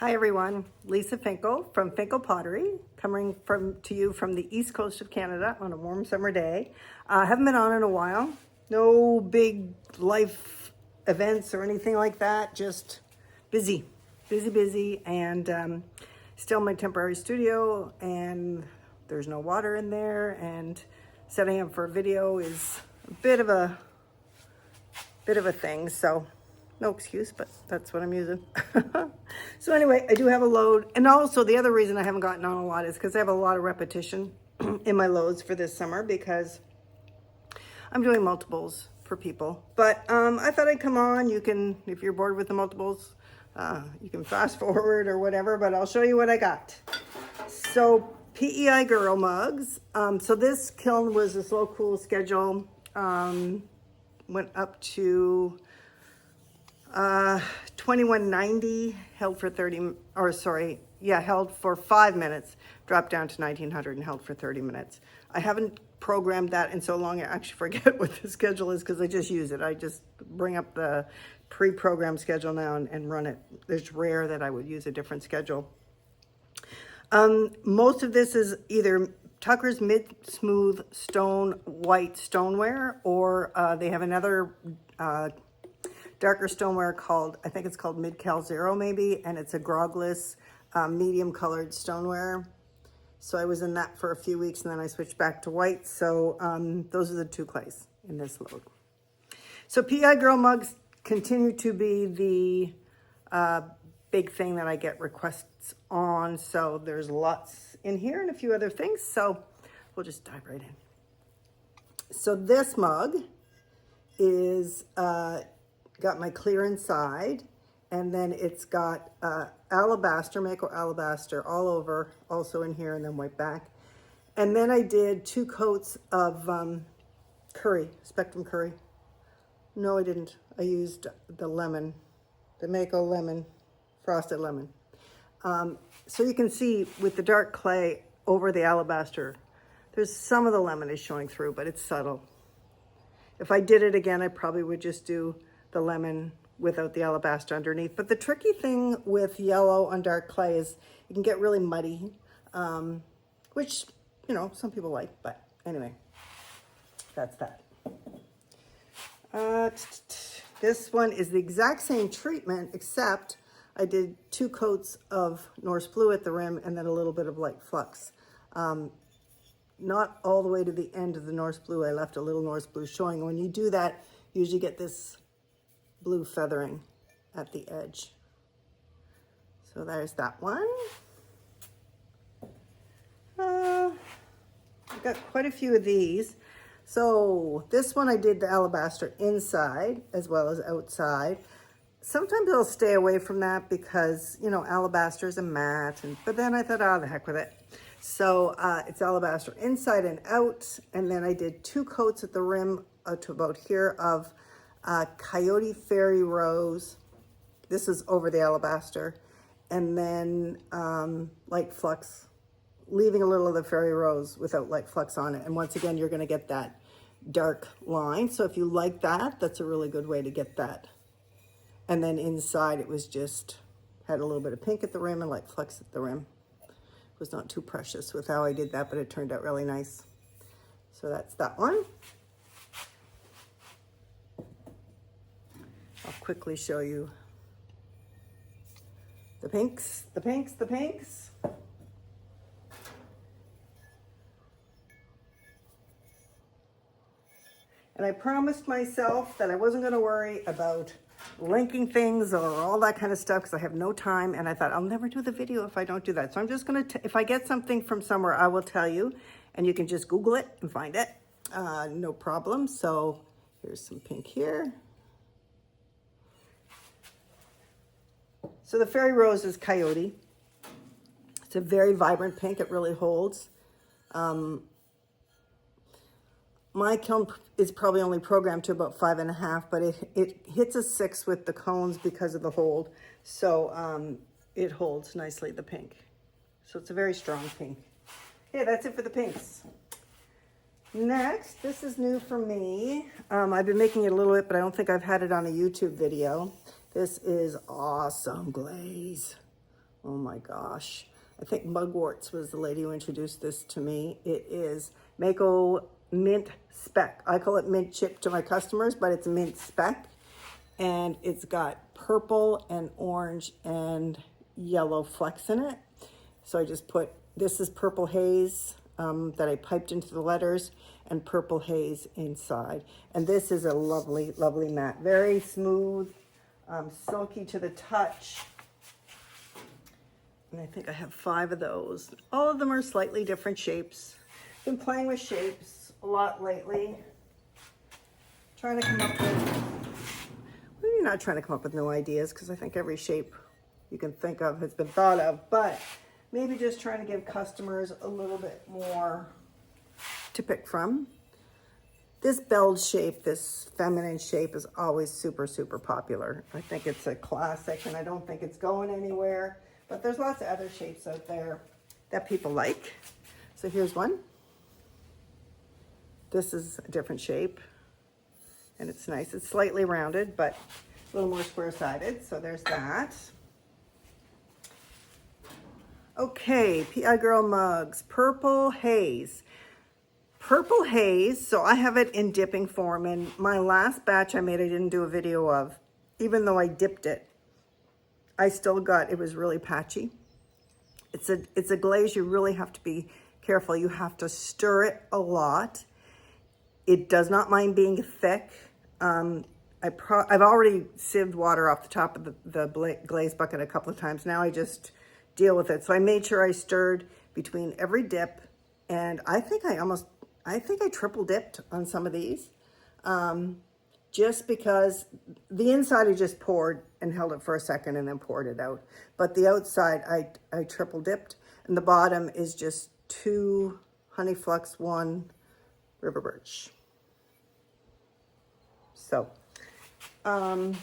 Hi everyone, Lisa Finkel from Finkel Pottery, coming to you from the east coast of Canada on a warm summer day. Haven't been on in a while. No big life events or anything like that, just busy, and still my temporary studio, and there's no water in there, and setting up for a video is a bit of a thing, so no excuse, but that's what I'm using. So anyway, I do have a load. And also the other reason I haven't gotten on a lot is because I have a lot of repetition in my loads for this summer because I'm doing multiples for people. But I thought I'd come on. You can, if you're bored with the multiples, you can fast forward or whatever, but I'll show you what I got. So PEI Girl mugs. So this kiln was a slow cool schedule. Went up to 2190, held for 5 minutes, dropped down to 1900 and held for 30 minutes. I haven't programmed that in so long I actually forget what the schedule is because I just use it. I just bring up the pre-programmed schedule now and run it. It's rare that I would use a different schedule. Most of this is either Tucker's mid-smooth stone white stoneware, or they have another darker stoneware called, I think it's called Mid-Cal Zero maybe, and it's a grogless, medium colored stoneware. So I was in that for a few weeks and then I switched back to white. So those are the two clays in this load. So PI Girl mugs continue to be the big thing that I get requests on. So there's lots in here and a few other things. So we'll just dive right in. So this mug is got my clear inside, and then it's got alabaster, Mako alabaster all over, also in here, and then white back. And then I did 2 coats of curry, Spectrum curry. No, I didn't. I used the lemon, the Mako lemon, frosted lemon. So you can see with the dark clay over the alabaster, there's some of the lemon is showing through, but it's subtle. If I did it again, I probably would just do the lemon without the alabaster underneath. But the tricky thing with yellow on dark clay is it can get really muddy, which, you know, some people like, but anyway, that's that. This one is the exact same treatment, except I did 2 coats of Norse blue at the rim and then a little bit of light flux. Not all the way to the end of the Norse blue. I left a little Norse blue showing. When you do that, you usually get this blue feathering at the edge. So there's that one. I've got quite a few of these. So this one I did the alabaster inside as well as outside. Sometimes I'll stay away from that because, you know, alabaster is a matte, but then I thought, oh, the heck with it. So it's alabaster inside and out, and then I did 2 coats at the rim to about here of Coyote Fairy Rose. This is over the alabaster, and then light flux, leaving a little of the Fairy Rose without light flux on it. And once again, you're going to get that dark line. So if you like that, that's a really good way to get that. And then inside, it was just had a little bit of pink at the rim and light flux at the rim. It was not too precious with how I did that, but it turned out really nice. So that's that one. I'll quickly show you the pinks, the pinks, the pinks. And I promised myself that I wasn't going to worry about linking things or all that kind of stuff because I have no time. And I thought, I'll never do the video if I don't do that. So I'm just going to, if I get something from somewhere, I will tell you. And you can just Google it and find it. No problem. So here's some pink here. So the Fairy Rose is Coyote. It's a very vibrant pink. It really holds. My kiln is probably only programmed to about 5.5, but it hits a 6 with the cones because of the hold. So it holds nicely, the pink. So it's a very strong pink. Yeah, that's it for the pinks. Next, this is new for me. I've been making it a little bit, but I don't think I've had it on a YouTube video. This is awesome glaze. Oh my gosh. I think Mugworts was the lady who introduced this to me. It is Mako Mint Spec. I call it mint chip to my customers, but it's mint spec. And it's got purple and orange and yellow flecks in it. So I just put, this is purple haze that I piped into the letters, and purple haze inside. And this is a lovely, lovely matte. Very smooth, silky to the touch. And I think I have 5 of those. All of them are slightly different shapes. Been playing with shapes a lot lately. Trying to come up with, well, you're not trying to come up with new ideas, because I think every shape you can think of has been thought of, but maybe just trying to give customers a little bit more to pick from. This belled shape, this feminine shape, is always super, super popular. I think it's a classic, and I don't think it's going anywhere. But there's lots of other shapes out there that people like. So here's one. This is a different shape, and it's nice. It's slightly rounded, but a little more square-sided. So there's that. Okay, PI Girl mugs, Purple Haze. Purple Haze, so I have it in dipping form. And my last batch I made, I didn't do a video of, even though I dipped it. I still got, it was really patchy. It's a glaze you really have to be careful. You have to stir it a lot. It does not mind being thick. I've already sieved water off the top of the glaze bucket a couple of times. Now I just deal with it. So I made sure I stirred between every dip, and I think I triple dipped on some of these. Just because the inside I just poured and held it for a second and then poured it out. But the outside I triple dipped, and the bottom is just 2 honey flux, 1 river birch. So, and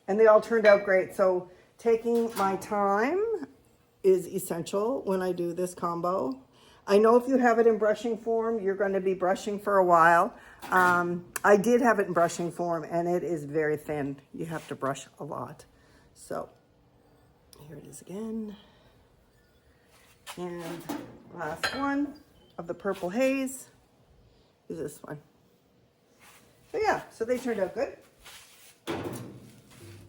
they all turned out great. So taking my time is essential when I do this combo. I know if you have it in brushing form, you're going to be brushing for a while. I did have it in brushing form, and it is very thin. You have to brush a lot. So here it is again. And last one of the Purple Haze is this one. So yeah, so they turned out good.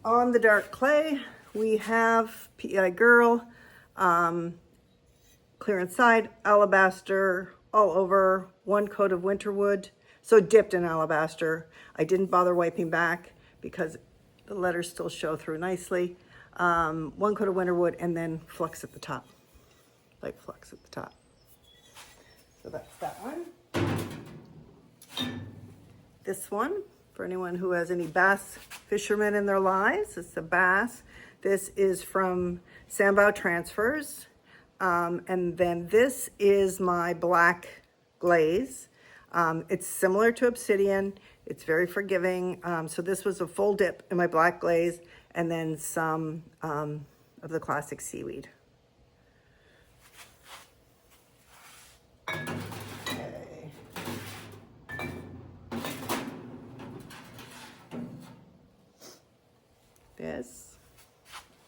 On the dark clay, we have PEI Girl, clear inside, alabaster all over, 1 coat of winterwood. So dipped in alabaster. I didn't bother wiping back because the letters still show through nicely. 1 coat of winterwood, and then flux at the top, like flux at the top. So that's that one. This one, for anyone who has any bass fishermen in their lives, it's a bass. This is from Sambao Transfers. And then this is my black glaze. It's similar to obsidian. It's very forgiving. So this was a full dip in my black glaze, and then some of the classic seaweed. Okay. This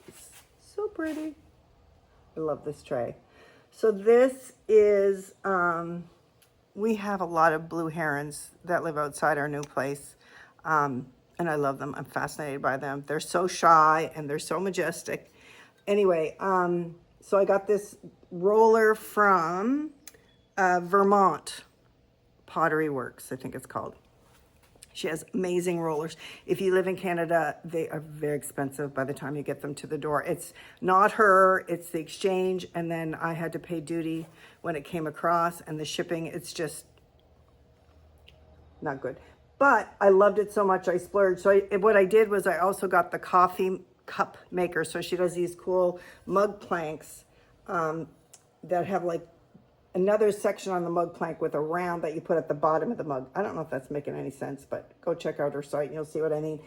is so pretty. I love this tray. So this is, we have a lot of blue herons that live outside our new place. And I love them. I'm fascinated by them. They're so shy and they're so majestic. Anyway, so I got this roller from Vermont Pottery Works, I think it's called. She has amazing rollers. If you live in Canada, they are very expensive by the time you get them to the door. It's not her, it's the exchange, and then I had to pay duty when it came across, and the shipping, it's just not good. But I loved it so much, I splurged. So what I did was I also got the coffee cup maker. So she does these cool mug planks that have like another section on the mug plank with a round that you put at the bottom of the mug. I don't know if that's making any sense, but go check out her site and you'll see what I mean.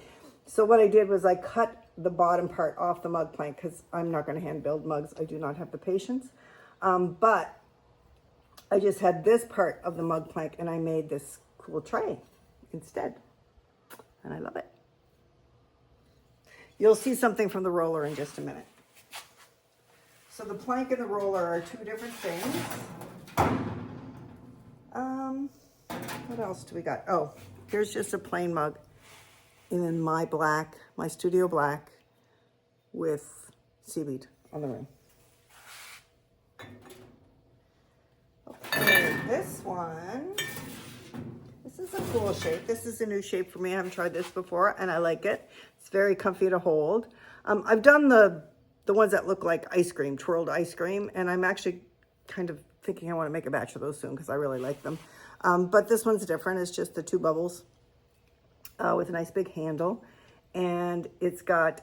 So what I did was I cut the bottom part off the mug plank because I'm not going to hand build mugs. I do not have the patience. But I just had this part of the mug plank and I made this cool tray instead. And I love it. You'll see something from the roller in just a minute. So the plank and the roller are two different things. What else do we got? Oh, here's just a plain mug in my black, my studio black with seaweed on the rim. Okay, this one, this is a cool shape. This is a new shape for me. I haven't tried this before and I like it. It's very comfy to hold. I've done the ones that look like ice cream, twirled ice cream, and I'm actually kind of thinking I want to make a batch of those soon because I really like them. But this one's different. It's just the two bubbles with a nice big handle. And it's got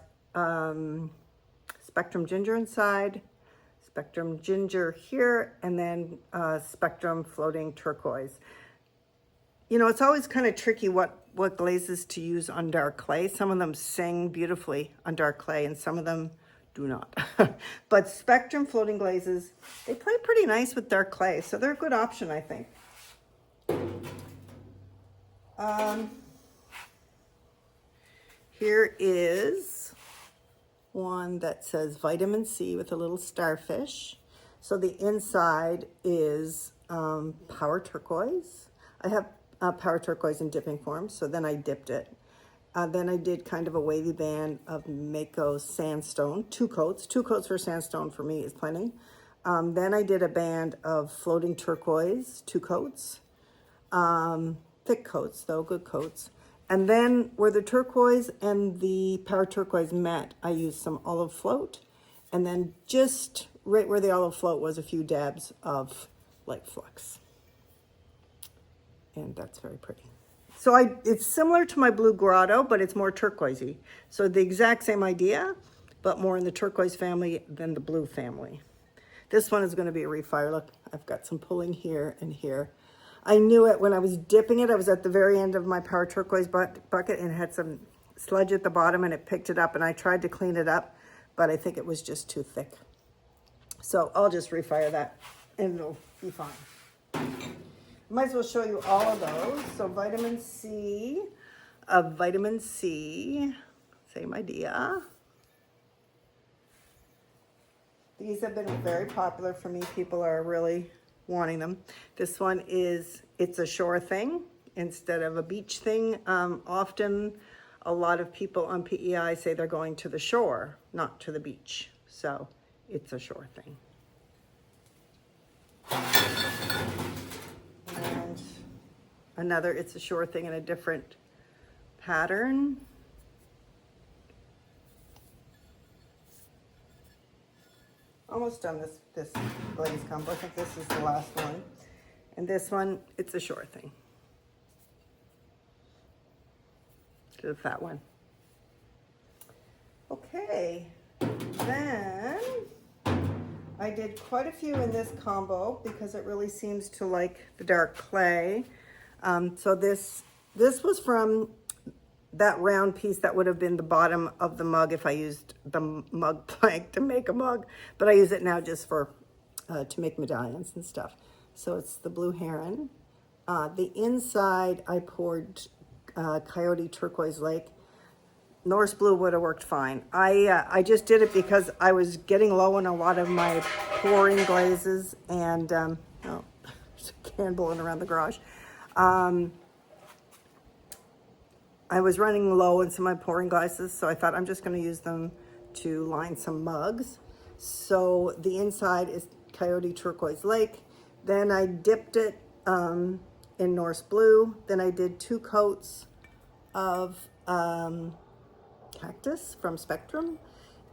Spectrum Ginger inside, Spectrum Ginger here, and then Spectrum Floating Turquoise. You know, it's always kind of tricky what glazes to use on dark clay. Some of them sing beautifully on dark clay and some of them do not. But Spectrum Floating Glazes, they play pretty nice with dark clay, so they're a good option, I think. Here is one that says Vitamin C with a little starfish. So the inside is Power Turquoise. I have Power Turquoise in dipping form, so then I dipped it. Then I did kind of a wavy band of Mako Sandstone, two coats for sandstone for me is plenty. Then I did a band of Floating Turquoise, 2 coats, thick coats though, good coats. And then where the turquoise and the Power Turquoise met, I used some olive float. And then just right where the olive float was a few dabs of light flux. And that's very pretty. So it's similar to my blue grotto, but it's more turquoisey. So the exact same idea, but more in the turquoise family than the blue family. This one is going to be a refire. Look, I've got some pulling here and here. I knew it when I was dipping it. I was at the very end of my Power Turquoise bucket and it had some sludge at the bottom and it picked it up and I tried to clean it up, but I think it was just too thick. So I'll just refire that and it'll be fine. Might as well show you all of those. So vitamin C, same idea. These have been very popular for me. People are really wanting them. This one is, it's a shore thing instead of a beach thing. Often a lot of people on PEI say they're going to the shore, not to the beach. So it's a shore thing. And another, it's a shore thing in a different pattern. Almost done this glaze combo. I think this is the last one. And this one, it's a shore thing. Just that one. Okay, then I did quite a few in this combo because it really seems to like the dark clay. So this was from that round piece that would have been the bottom of the mug if I used the mug plank to make a mug, but I use it now just for to make medallions and stuff. So it's the blue heron. The inside I poured Coyote Turquoise Lake. Norse blue would have worked fine. I just did it because I was getting low on a lot of my pouring glazes and oh, there's a can blowing around the garage. I was running low in some of my pouring glazes, so I thought I'm just going to use them to line some mugs. So the inside is Coyote Turquoise Lake. Then I dipped it in Norse blue. Then I did 2 coats of cactus from Spectrum.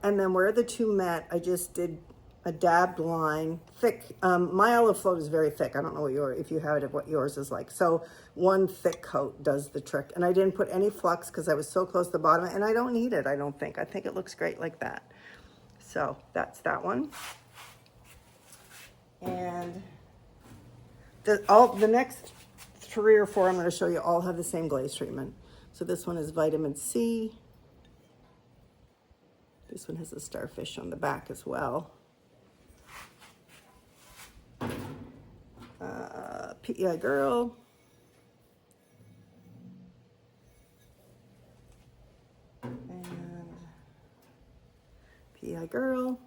And then where the two met, I just did a dabbed line, thick. My olive float is very thick. I don't know what if you have it, what yours is like. So one thick coat does the trick. And I didn't put any flux because I was so close to the bottom and I don't need it, I don't think. I think it looks great like that. So that's that one. And the next 3 or 4 I'm going to show you all have the same glaze treatment. So this one is vitamin C. This one has a starfish on the back as well. PEI Girl. And PEI Girl.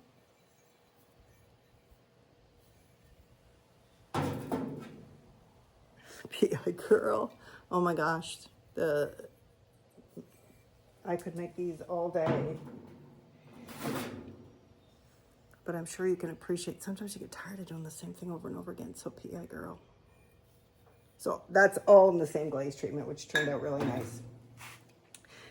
PI girl. Oh my gosh. I could make these all day. But I'm sure you can appreciate, sometimes you get tired of doing the same thing over and over again. So PI girl. So that's all in the same glaze treatment, which turned out really nice.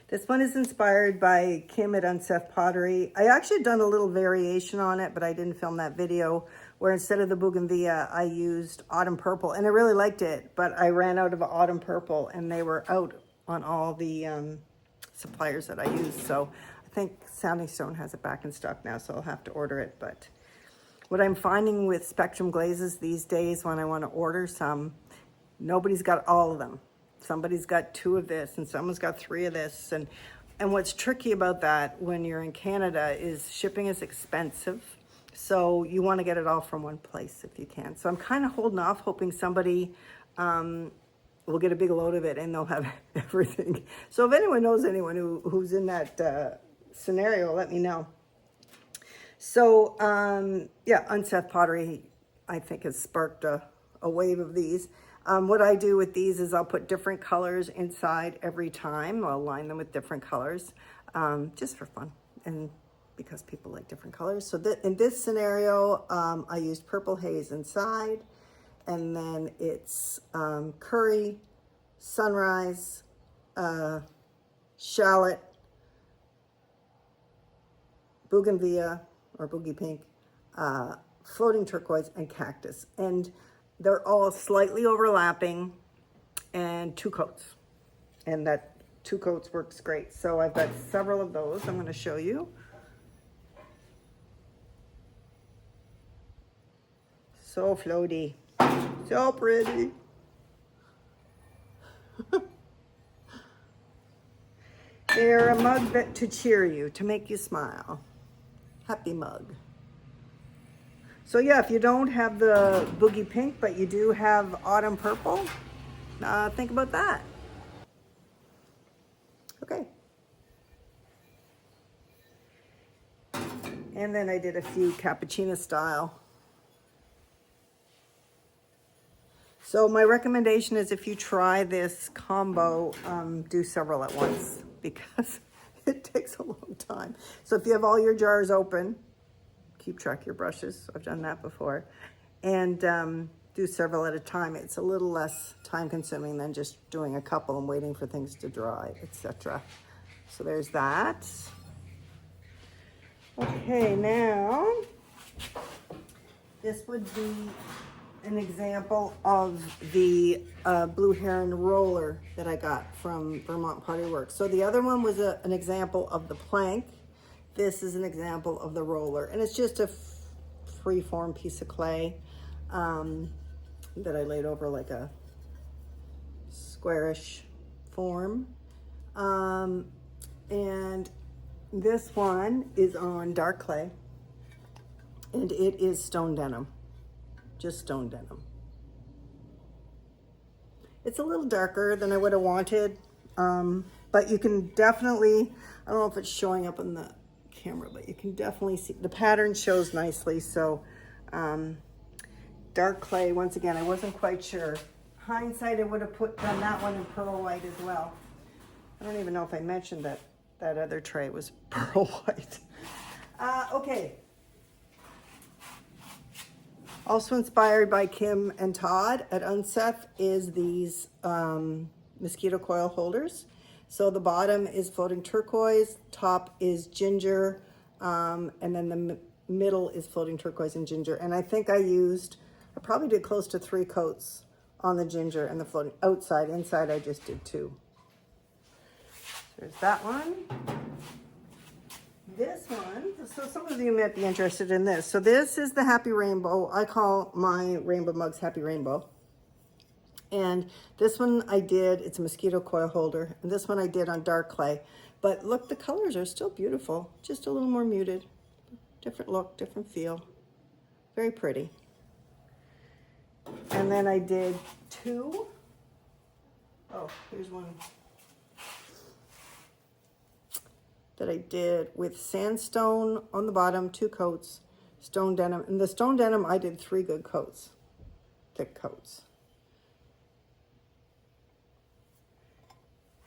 This one is inspired by Kim at Unseth Pottery. I actually done a little variation on it, but I didn't film that video, where instead of the bougainvillea, I used autumn purple. And I really liked it, but I ran out of autumn purple and they were out on all the suppliers that I used. So I think Sounding Stone has it back in stock now, so I'll have to order it. But what I'm finding with Spectrum glazes these days, when I want to order some, nobody's got all of them. Somebody's got 2 of this and someone's got 3 of this. And what's tricky about that when you're in Canada is shipping is expensive. So you want to get it all from one place if you can. So I'm kind of holding off, hoping somebody will get a big load of it and they'll have everything. So if anyone knows anyone who's in that scenario, let me know. So yeah, Unseth Pottery, I think, has sparked a wave of these. What I do with these is I'll put different colors inside every time. I'll line them with different colors, just for fun and because people like different colors. So in this scenario, I used purple haze inside, and then it's curry, sunrise, shallot, bougainvillea or boogie pink, floating turquoise, and cactus. And they're all slightly overlapping and 2 coats. And that 2 coats works great. So I've got several of those I'm going to show you. So floaty. So pretty. They're a mug to cheer you, to make you smile. Happy mug. So yeah, if you don't have the boogie pink, but you do have autumn purple, think about that. Okay. And then I did a few cappuccino style. So my recommendation is, if you try this combo, do several at once, because it takes a long time. So if you have all your jars open, keep track of your brushes. I've done that before. And do several at a time. It's a little less time consuming than just doing a couple and waiting for things to dry, etc. So there's that. Okay, now this would be an example of the blue heron roller that I got from Vermont Pottery Works. So the other one was an example of the plank. This is an example of the roller, and it's just a free-form piece of clay that I laid over like a squarish form. And this one is on dark clay, and it is stone denim, just stone denim. It's a little darker than I would have wanted, but you can definitely, I don't know if it's showing up on the camera, but you can definitely see the pattern shows nicely. So dark clay, once again, I wasn't quite sure. Hindsight, I would have done that one in pearl white as well. I don't even know if I mentioned that other tray was pearl white. Okay. Also inspired by Kim and Todd at Unseth is these mosquito coil holders. So the bottom is floating turquoise, top is ginger, and then the middle is floating turquoise and ginger. And I think I probably did close to 3 coats on the ginger and the floating outside. Inside I just did 2. There's that one. This one, so some of you might be interested in this. So this is the Happy Rainbow. I call my rainbow mugs Happy Rainbow. And this one I did, it's a mosquito coil holder. And this one I did on dark clay. But look, the colors are still beautiful. Just a little more muted. Different look, different feel. Very pretty. And then I did 2. Oh, here's one that I did with sandstone on the bottom, 2 coats, stone denim. And the stone denim, I did 3 good coats, thick coats.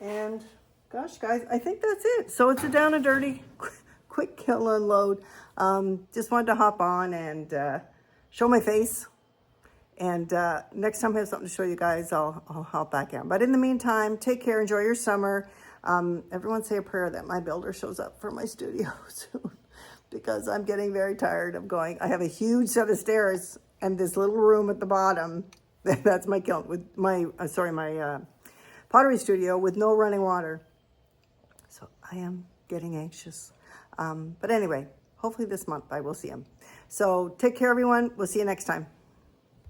And gosh, guys, I think that's it. So it's a down and dirty, quick kiln unload. Just wanted to hop on and show my face. And next time I have something to show you guys, I'll hop back in. But in the meantime, take care, enjoy your summer. Everyone say a prayer that my builder shows up for my studio soon, because I'm getting very tired of going. I have a huge set of stairs and this little room at the bottom. That's my kiln with my, my pottery studio with no running water. So I am getting anxious. But anyway, hopefully this month I will see him. So take care, everyone. We'll see you next time.